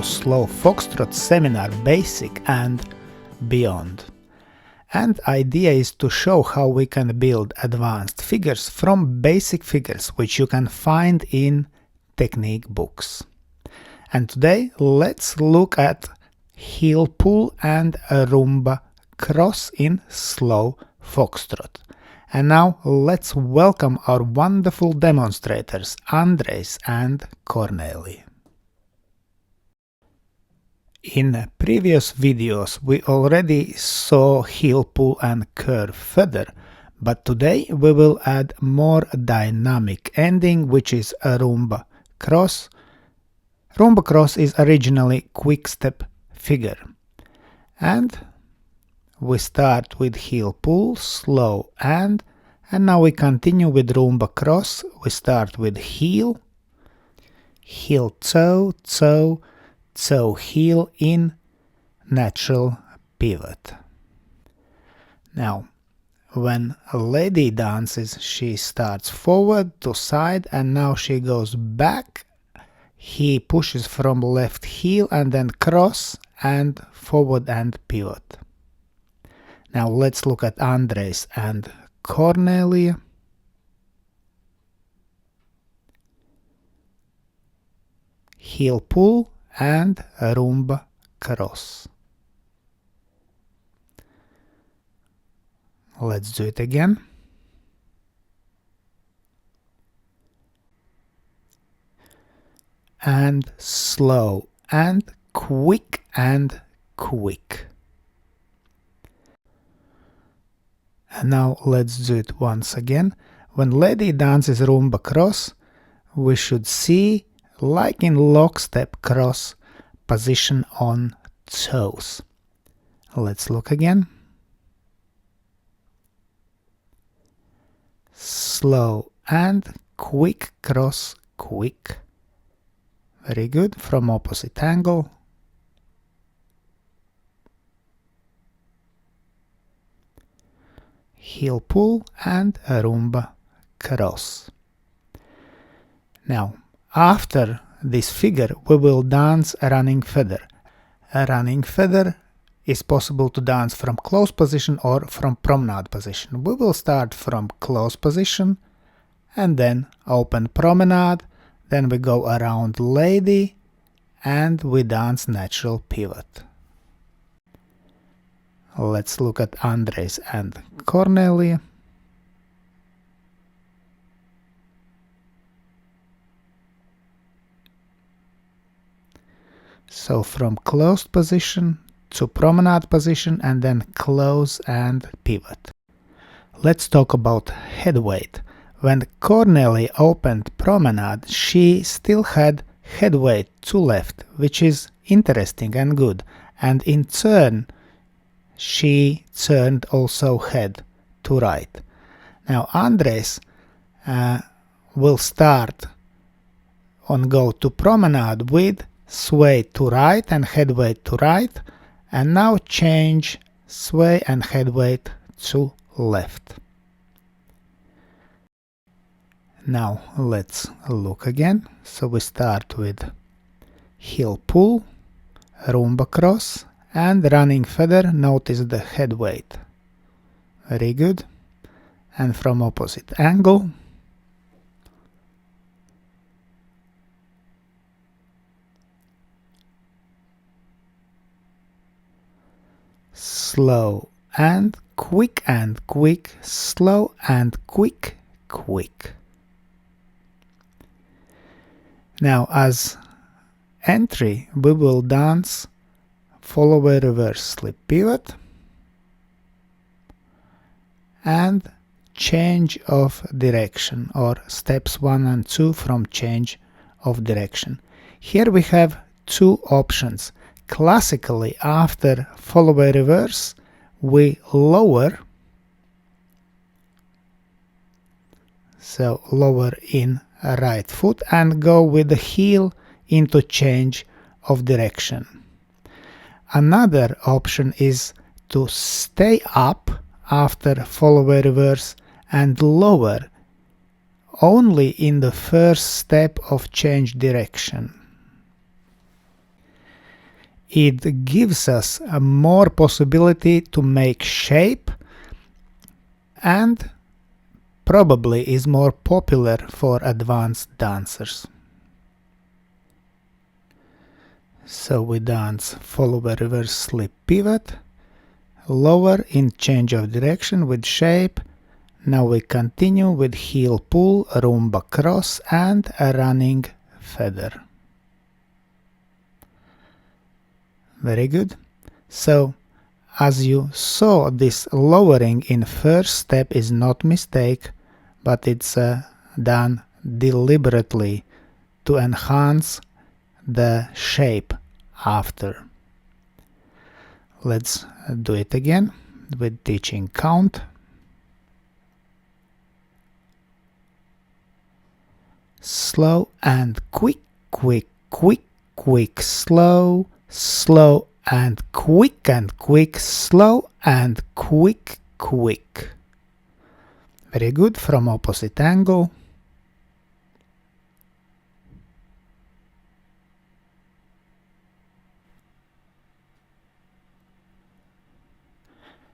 slow Foxtrot seminar Basic and Beyond. And idea is to show how we can build advanced figures from basic figures which you can find in technique books. And today let's look at heel pull and a Rumba cross in slow Foxtrot. And now let's welcome our wonderful demonstrators Andrejs and Kornelija. In previous videos we already saw heel pull and curve feather, but today we will add more dynamic ending, which is a Rumba cross. Rumba cross is originally quick step figure, and we start with heel pull, slow and now we continue with Rumba cross. We start with heel, heel toe, toe, toe heel in natural pivot. Now when a lady dances, she starts forward to side and now she goes back. He pushes from left heel and then cross and forward and pivot. Now let's look at Andrejs and Kornelija. Heel pull and a Rumba cross. Let's do it again. And slow and quick and quick. And now let's do it once again. When lady dances Rumba cross, we should see, like in lockstep cross, position on toes. Let's look again. Slow and quick cross, quick. Very good. From opposite angle. Heel pull and a Rumba cross. Now, after this figure, we will dance a running feather. A running feather is possible to dance from close position or from promenade position. We will start from close position and then open promenade, then we go around lady and we dance natural pivot. Let's look at Andrejs and Kornelija. So from closed position to promenade position and then close and pivot. Let's talk about head weight. When Kornelija opened promenade, she still had head weight to left, which is interesting and good. And in turn, she turned also head to right. Now Andrejs will start on go to promenade with sway to right and head weight to right, and now change sway and head weight to left. Now let's look again. So we start with heel pull, Rumba cross and running feather. Notice the head weight. Very good. And from opposite angle. Slow and quick, slow and quick, quick. Now as entry we will dance Fallaway reverse slip pivot and change of direction, or steps 1 and 2 from change of direction. Here we have two options. Classically, after Fallaway reverse we lower, so lower in right foot and go with the heel into change of direction. Another option is to stay up after Fallaway reverse and lower only in the first step of change direction. It gives us a more possibility to make shape and probably is more popular for advanced dancers. So we dance Fallaway reverse slip pivot, lower in change of direction with shape. Now we continue with heel pull, Rumba cross and a running feather. Very good. So as you saw, this lowering in first step is not mistake, but it's done deliberately to enhance the shape after. Let's do it again with teaching count. Slow and quick, quick, quick, quick, slow, slow and quick, slow and quick, quick. Very good. From opposite angle.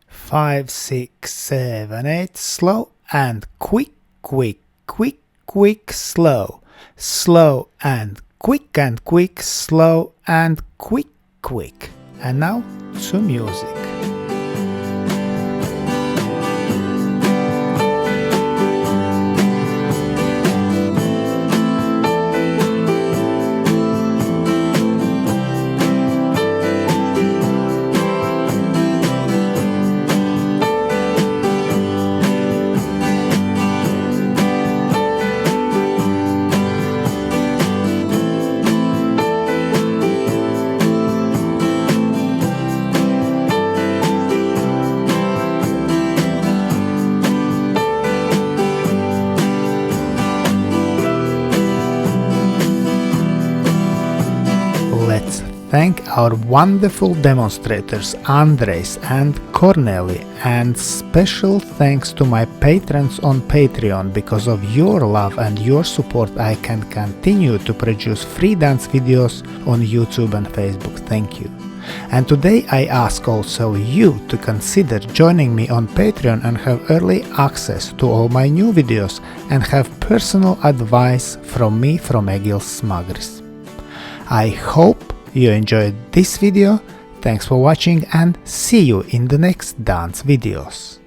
Five, 6, 7, 8, slow and quick, quick, quick, quick, slow, slow and quick, slow and quick, quick. And now to music. Let's thank our wonderful demonstrators Andrejs and Kornelija, and special thanks to my patrons on Patreon. Because of your love and your support I can continue to produce free dance videos on YouTube and Facebook. Thank you. And today I ask also you to consider joining me on Patreon and have early access to all my new videos and have personal advice from me, from Egils Smagris. I hope you enjoyed this video. Thanks for watching and see you in the next dance videos.